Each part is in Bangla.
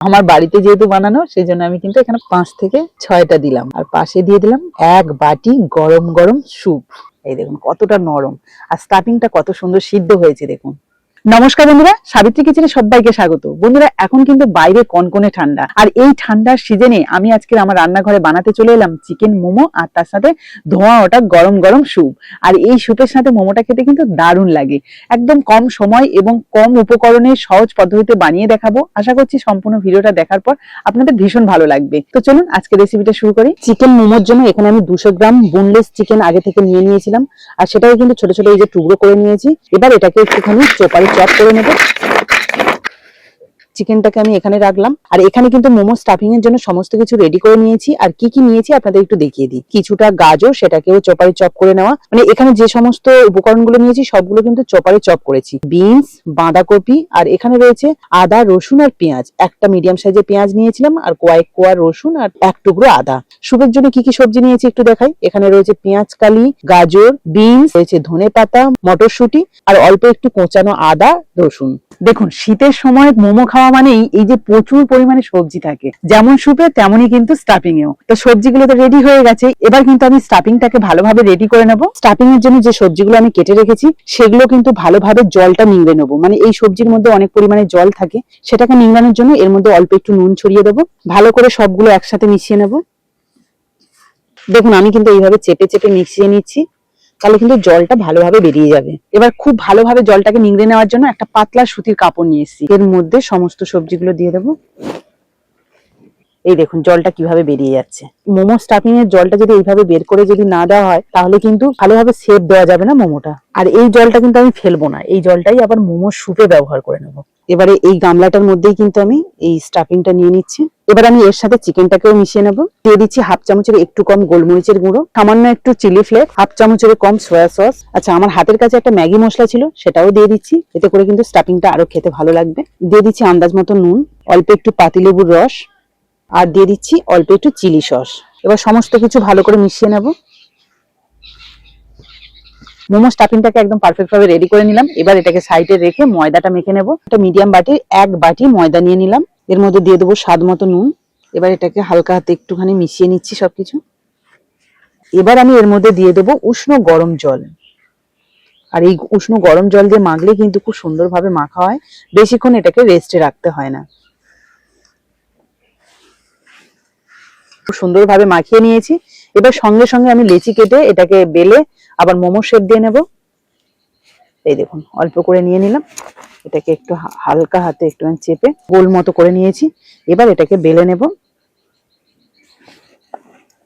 আমার বাড়িতে যেহেতু বানানো সেই জন্য আমি কিন্তু এখানে 5 থেকে 6টা দিলাম। আর পাশে দিয়ে দিলাম 1 বাটি গরম গরম স্যুপ। এই দেখুন কতটা নরম, আর স্টাফিংটা কত সুন্দর সিদ্ধ হয়েছে দেখুন। নমস্কার বন্ধুরা, সাবিত্রী কিচেনে সবাইকে স্বাগত। বন্ধুরা, এখন কিন্তু বাইরে কনকনে ঠান্ডা, আর এই ঠান্ডার সিজনে আমি আজকে আমার রান্নাঘরে বানাতে চলে এলাম চিকেন মোমো, আর তার সাথে ধোঁয়া ওটা গরম গরম স্যুপ। আর এই স্যুপের সাথে মোমোটা খেতে কিন্তু দারুণ লাগে। একদম কম সময় এবং কম উপকরণে সহজ পদ্ধতিতে বানিয়ে দেখাবো। আশা করছি সম্পূর্ণ ভিডিওটা দেখার পর আপনাদের ভীষণ ভালো লাগবে। তো চলুন আজকে রেসিপিটা শুরু করি। চিকেন মোমোর জন্য এখানে আমি 200 গ্রাম বোনলেস চিকেন আগে থেকে নিয়ে নিয়েছিলাম, আর সেটাকে কিন্তু ছোট ছোট এই যে টুকরো করে নিয়েছি। এবার এটাকে একটুখানি চপারে চপ করে নেব। চিকেনটাকে আমি এখানে রাখলাম, আর এখানে কিন্তু মোমো স্টাফিং এর জন্য সমস্ত কিছু রেডি করে নিয়েছি। আর কি কি নিয়েছি আপনাদের একটু দেখিয়ে দিই। কিছুটা গাজর, সেটাকেও চপারে চপ করে নেওয়া, মানে এখানে যে সমস্ত উপকরণগুলো নিয়েছি সবগুলো কিন্তু চপারে চপ করেছি। বিনস, বাঁধাকপি, আর এখানে রয়েছে আদা, রসুন আর পেঁয়াজ। একটা মিডিয়াম সাইজের পেঁয়াজ নিয়েছিলাম, আর কয়েক কোয়া রসুন, আর 1 টুকরো আদা। স্যুপের জন্য কি কি সবজি নিয়েছি একটু দেখাই। এখানে রয়েছে পেঁয়াজ কালি, গাজর, বিনস, রয়েছে ধনে পাতা, মটরশুঁটি, আর অল্প একটু কোঁচানো আদা, রসুন। দেখুন, শীতের সময় মোমো খাওয়া মানেই এই যে প্রচুর পরিমাণে সবজি থাকে, যেমন স্যুপে তেমনই কিন্তু স্টাফিং এও। তো সবজিগুলো তো রেডি হয়ে গেছে, এবার কিন্তু আমি স্টাফিংটাকে ভালোভাবে রেডি করে নেব। স্টাফিং এর জন্য যে সবজিগুলো আমি কেটে রেখেছি সেগুলো কিন্তু ভালোভাবে জলটা নিংড়ে নেবো। মানে এই সবজির মধ্যে অনেক পরিমাণে জল থাকে, সেটাকে নিংড়ানোর জন্য এর মধ্যে অল্প একটু নুন ছড়িয়ে দেবো। ভালো করে সবগুলো একসাথে মিশিয়ে নেব। দেখুন, আমি কিন্তু এইভাবে চেপে চেপে মিশিয়ে নিচ্ছি, তাহলে কিন্তু জলটা ভালোভাবে বেরিয়ে যাবে। এবার খুব ভালোভাবে জলটাকে নিংড়ে নেওয়ার জন্য একটা পাতলা সুতির কাপড় নিয়ে এসেছি। এর মধ্যে সমস্ত সবজিগুলো দিয়ে দেবো। এই দেখুন জলটা কিভাবে বেরিয়ে যাচ্ছে। মোমো স্টাফিং এর জলটা যদি এইভাবে বের করে যদি না দেওয়া হয় তাহলে কিন্তু ভালোভাবে শেপ দেওয়া যাবে না মোমোটা। আর এই জলটা কিন্তু আমি ফেলবো না, এই জলটাই আবার মোমো স্যুপে ব্যবহার করে নেব। এবারে এই গামলাটার মধ্যেই কিন্তু আমি এই স্টাফিংটা নিয়ে নিচ্ছি। এবার আমি এর সাথে চিকেনটাকেও মিশিয়ে নেব। দিয়ে দিচ্ছি 1/2 চামচের একটু কম গোলমরিচের গুঁড়ো, সামান্য একটু চিলি ফ্লেক্স, 1/2 চামচের কম সয়া সস। আচ্ছা, আমার হাতের কাছে একটা ম্যাগি মশলা ছিল, সেটাও দিয়ে দিচ্ছি। এতে করে কিন্তু স্টাফিংটা আরো খেতে ভালো লাগবে। দিয়ে দিচ্ছি আন্দাজ মতো নুন, অল্প একটু পাতিলেবুর রস, আর দিয়ে দিচ্ছি অল্প একটু চিলি সস। এবার সমস্ত কিছু ভালো করে মিশিয়ে নেব। মোমো স্টাফিংটাকে একদম পারফেক্ট ভাবে রেডি করে নিলাম। এবার এটাকে সাইডে রেখে ময়দাটা মেখে নেব। একটা মিডিয়াম বাটির 1 বাটি ময়দা নিয়ে নিলাম। এর মধ্যে দিয়ে দেবো স্বাদ মতো নুন। এবার এটাকে হালকা হাতে একটুখানি মিশিয়ে নিচ্ছি সবকিছু। এবার আমি এর মধ্যে দিয়ে দেবো উষ্ণ গরম জল। আর এই উষ্ণ গরম জল দিয়ে মাখলে কিন্তু খুব সুন্দরভাবে মাখা হয়, বেশিক্ষণ এটাকে রেস্টে রাখতে হয় না। খুব সুন্দরভাবে মাখিয়ে নিয়েছি। এবার সঙ্গে সঙ্গে আমি লেচি কেটে এটাকে বেলে আবার মোমো শেপ দিয়ে নেব। এই দেখুন অল্প করে নিয়ে নিলাম, এটাকে একটু হালকা হাতে একটু চেপে গোল মতো করে নিয়েছি। এবার এটাকে বেলে নেব।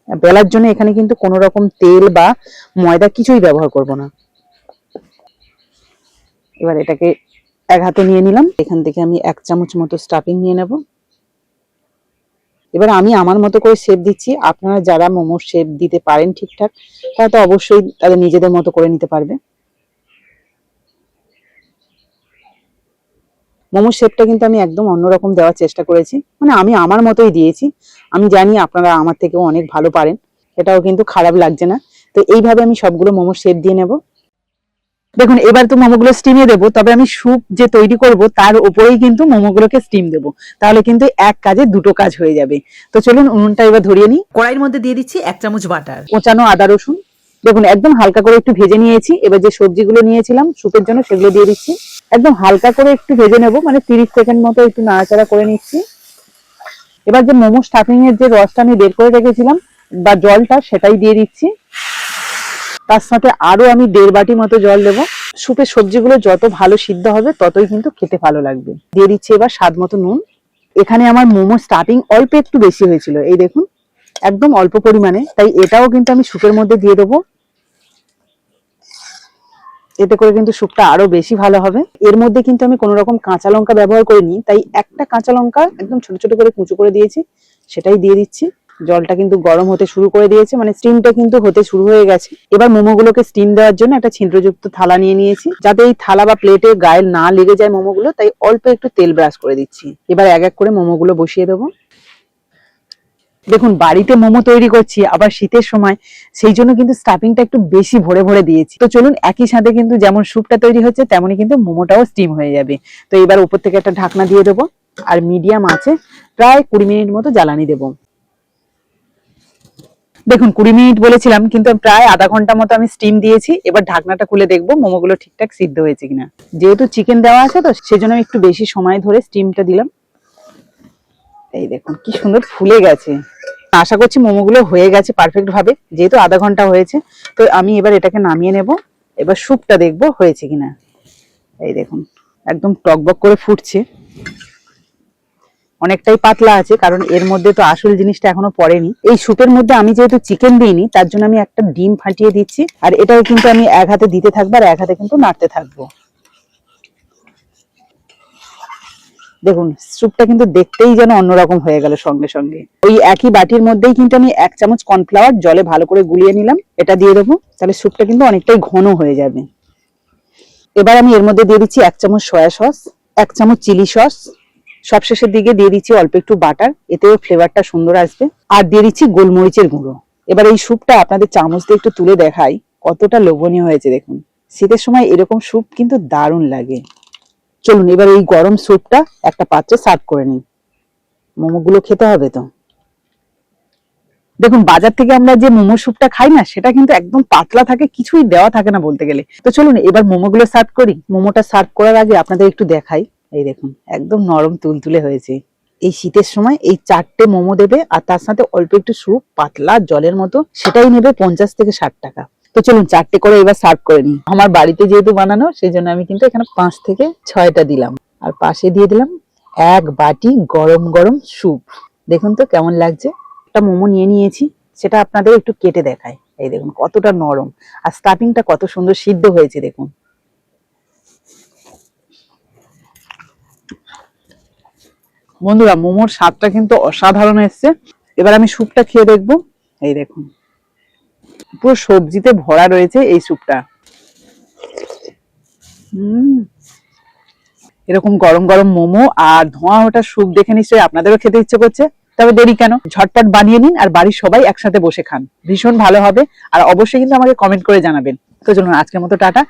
বেলার জন্য এখানে কিন্তু কোনো রকম তেল বা ময়দা কিছুই ব্যবহার করব না। এবার এটাকে এক হাতে নিয়ে নিলাম। এখান থেকে আমি 1 চামচ মতো স্টাফিং নিয়ে নেব। এবার আমি আমার মতো করে শেপ দিচ্ছি। আপনারা যারা মোমোর শেপ দিতে পারেন ঠিকঠাক, তারা তো অবশ্যই তাদের নিজেদের মতো করে নিতে পারবে। মোমোর শেপটা কিন্তু আমি একদম অন্যরকম দেওয়ার চেষ্টা করেছি, মানে আমি আমার মতোই দিয়েছি। আমি জানি আপনারা আমার থেকেও অনেক ভালো পারেন, এটাও কিন্তু খারাপ লাগছে না। তো এইভাবে আমি সবগুলো মোমোর শেপ দিয়ে নেব। দেখুন, এবার তো মোমোগুলো স্টিমে দেবো, তবে আমি স্যুপ যে তৈরি করব তার উপরেই কিন্তু মোমোগুলোকে স্টিম দেবো। তাহলে কিন্তু এক কাজে দুটো কাজ হয়ে যাবে। তো চলুন উনুনটা এবার ধরিয়ে নিই। কড়াইয়ের মধ্যে দিয়ে দিচ্ছি 1 চামচ বাটার, কোঁচানো আদা রসুন। দেখুন একদম হালকা করে একটু ভেজে নিয়েছি। এবার যে সবজিগুলো নিয়েছিলাম স্যুপের জন্য সেগুলো দিয়ে দিচ্ছি। একদম হালকা করে একটু ভেজে নেব, মানে 30 সেকেন্ড মতো একটু নাড়াচাড়া করে নিচ্ছি। এবার যে মোমো স্টাফিং এর যে রসটা আমি বের করে রেখেছিলাম বা জলটা, সেটাই দিয়ে দিচ্ছি। তার সাথে আরো আমি 1.5 বাটি মতো জল দেবো। স্যুপের সবজিগুলো যত ভালো সিদ্ধ হবে ততই কিন্তু খেতে ভালো লাগবে। দিয়ে দিচ্ছি এবার স্বাদ মতো নুন। এখানে আমার মোমো স্টাফিং অল্প একটু বেশি হয়েছিল, এই দেখুন একদম অল্প পরিমাণে, তাই এটাও কিন্তু আমি স্যুপের মধ্যে দিয়ে দেবো। এতে করে কিন্তু স্যুপটা আরো বেশি ভালো হবে। এর মধ্যে কিন্তু আমি কোনো রকম কাঁচা লঙ্কা ব্যবহার করিনি, তাই একটা কাঁচা লঙ্কা একদম ছোট ছোট করে কুচো করে দিয়েছি, সেটাই দিয়ে দিচ্ছি। জলটা কিন্তু গরম হতে শুরু করে দিয়েছে, মানে স্টিমটা কিন্তু হতে শুরু হয়ে গেছে। এবার মোমোগুলোকে স্টিম দেওয়ার জন্য একটা ছিদ্রযুক্ত থালা নিয়ে নিয়েছি, যাতে এই থালা বা প্লেটে গায়ে না লেগে যায় মোমোগুলো, তাই অল্প একটু তেল ব্রাশ করে দিচ্ছি। এবার এক এক করে মোমোগুলো বসিয়ে দেবো। দেখুন, বাড়িতে মোমো তৈরি করছি আবার শীতের সময়, সেই জন্য কিন্তু স্টাফিংটা একটু বেশি ভরে ভরে দিয়েছি। তো চলুন একই সাথে কিন্তু যেমন স্যুপটা তৈরি হচ্ছে তেমনই কিন্তু মোমোটাও স্টিম হয়ে যাবে। তো এবার উপর থেকে একটা ঢাকনা দিয়ে দেবো। আর মিডিয়াম আছে প্রায় 20 মিনিট মতো জ্বালানি দেবো। দেখুন 20 মিনিট বলেছিলাম, কিন্তু প্রায় আধা ঘন্টা মতো আমি স্টিম দিয়েছি। এবার ঢাকনাটা খুলে দেখবো মোমোগুলো ঠিকঠাক সিদ্ধ হয়েছে কিনা। যেহেতু চিকেন দেওয়া আছে তো সেজন্য আমি একটু বেশি সময় ধরে স্টিমটা দিলাম। এই দেখুন কি সুন্দর ফুলে গেছে। আশা করছি মোমোগুলো হয়ে গেছে পারফেক্ট ভাবে, যেহেতু আধা ঘন্টা হয়েছে। তো আমি এবার এটাকে নামিয়ে নেব। এবার স্যুপটা দেখবো হয়েছে কিনা। এই দেখুন একদম টকবক করে ফুটছে। অনেকটাই পাতলা আছে, কারণ এর মধ্যে তো আসল জিনিসটা এখনো পড়েনি। এই স্যুপের মধ্যে আমি যেহেতু চিকেন দিইনি, তার জন্য আমি একটা ডিম ফাটিয়ে দিচ্ছি। আর এটাও কিন্তু আমি এক হাতে দিতে থাকবো আর এক হাতে কিন্তু নাড়তে থাকবো। দেখুন স্যুপটা কিন্তু দেখতেই যেন অন্যরকম হয়ে গেল সঙ্গে সঙ্গে। ওই একই বাটির মধ্যেই কিন্তু আমি 1 চামচ কর্নফ্লাওয়ার জলে ভালো করে গুলিয়ে নিলাম, এটা দিয়ে দেবো। তাহলে স্যুপটা কিন্তু অনেকটাই ঘন হয়ে যাবে। এবার আমি এর মধ্যে দিয়ে দিচ্ছি 1 চামচ সয়া সস, 1 চামচ চিলি সস, সবশেষের দিকে দিয়ে দিচ্ছি অল্প একটু বাটার, এতেও ফ্লেভারটা সুন্দর আসবে। আর দিয়ে দিচ্ছি গোলমরিচের গুঁড়ো। এবার এই স্যুপটা আপনাদের চামচ দিয়ে একটু তুলে দেখাই কতটা লোভনীয় হয়েছে। দেখুন শীতের সময় এরকম স্যুপ কিন্তু দারুণ লাগে। চলুন এবার এই গরম স্যুপটা একটা পাত্রে সার্ভ করে নিই। মোমোগুলো খেতে হবে তো। দেখুন বাজার থেকে আমরা যে মোমো স্যুপটা খাই না, সেটা কিন্তু একদম পাতলা থাকে, কিছুই দেওয়া থাকে না বলতে গেলে। তো চলুন এবার মোমোগুলো সার্ভ করি। মোমোটা সার্ভ করার আগে আপনাদের একটু দেখাই। এই দেখুন একদম নরম তুলতুলে হয়েছে। এই শীতের সময় এই 4টে মোমো দেবে, আর তার সাথে অল্প একটু স্যুপ পাতলা জলের মতো, সেটাই নেবে 50 থেকে 60 টাকা। তো চলুন 4টে করে এবার সার্ভ করে নিই। আমার বাড়িতে যেহেতু বানানো, সেই জন্য আমি কিন্তু এখানে 5 থেকে 6টা দিলাম। আর পাশে দিয়ে দিলাম 1 বাটি গরম গরম স্যুপ। দেখুন তো কেমন লাগছে। একটা মোমো নিয়ে নিয়েছি, সেটা আপনাদের একটু কেটে দেখায়। এই দেখুন কতটা নরম, আর স্টাফিংটা কত সুন্দর সিদ্ধ হয়েছে দেখুন। বন্ধুরা মোমোর স্বাদটা কিন্তু অসাধারণ এসছে। এবার আমি স্যুপটা খেয়ে দেখবো। এই দেখুন পুরো সবজিতে ভরা রয়েছে এই স্যুপটা। এরকম গরম গরম মোমো আর ধোঁয়া ওঠা স্যুপ দেখে নিশ্চয়ই আপনাদেরও খেতে ইচ্ছে করছে। তবে দেরি কেন, ঝটপট বানিয়ে নিন আর বাড়ির সবাই একসাথে বসে খান, ভীষণ ভালো হবে। আর অবশ্যই কিন্তু আমাকে কমেন্ট করে জানাবেন। তো চলুন আজকের মতো টাটা।